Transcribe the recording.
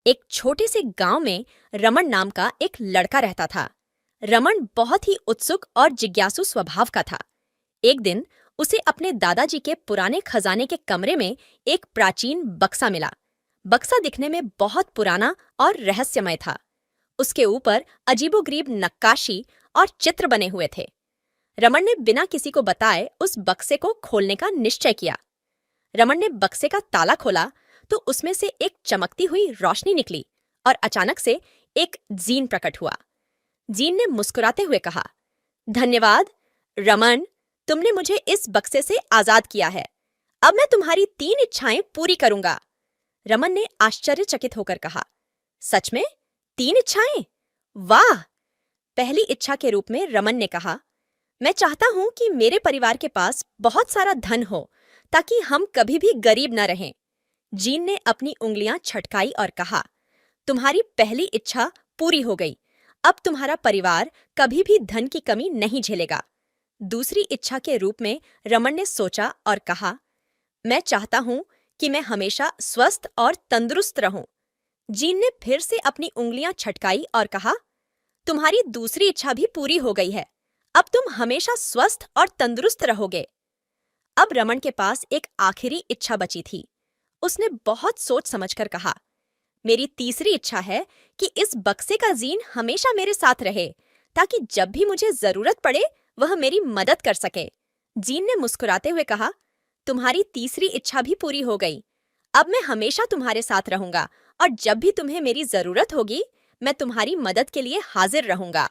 एक छोटे से गांव में रमन नाम का एक लड़का रहता था। रमन बहुत ही उत्सुक और जिज्ञासु स्वभाव का था। एक दिन उसे अपने दादाजी के पुराने खजाने के कमरे में एक प्राचीन बक्सा मिला। बक्सा दिखने में बहुत पुराना और रहस्यमय था। उसके ऊपर अजीबोगरीब नक्काशी और चित्र बने हुए थे। रमन ने बिना किसी को बताए उस बक्से को खोलने का निश्चय किया। रमन ने बक्से का ताला खोला तो उसमें से एक चमकती हुई रोशनी निकली और अचानक से एक जीन प्रकट हुआ। जीन ने मुस्कुराते हुए कहा, धन्यवाद रमन, तुमने मुझे इस बक्से से आजाद किया है। अब मैं तुम्हारी 3 इच्छाएं पूरी करूंगा। रमन ने आश्चर्यचकित होकर कहा, सच में 3 इच्छाएं? वाह! पहली इच्छा के रूप में रमन ने कहा, मैं चाहता हूं कि मेरे परिवार के पास बहुत सारा धन हो ताकि हम कभी भी गरीब न रहें। जीन ने अपनी उंगलियां छटकाई और कहा, तुम्हारी पहली इच्छा पूरी हो गई। अब तुम्हारा परिवार कभी भी धन की कमी नहीं झेलेगा। दूसरी इच्छा के रूप में रमन ने सोचा और कहा, मैं चाहता हूं कि मैं हमेशा स्वस्थ और तंदुरुस्त रहूं। जीन ने फिर से अपनी उंगलियां छटकाई और कहा, तुम्हारी दूसरी इच्छा भी पूरी हो गई है। अब तुम हमेशा स्वस्थ और तंदुरुस्त रहोगे। अब रमन के पास एक आखिरी इच्छा बची थी। उसने बहुत सोच समझकर कहा, मेरी तीसरी इच्छा है कि इस बक्से का जीन हमेशा मेरे साथ रहे ताकि जब भी मुझे जरूरत पड़े वह मेरी मदद कर सके। जीन ने मुस्कुराते हुए कहा, तुम्हारी तीसरी इच्छा भी पूरी हो गई। अब मैं हमेशा तुम्हारे साथ रहूंगा और जब भी तुम्हें मेरी जरूरत होगी मैं तुम्हारी मदद के लिए हाजिर रहूंगा।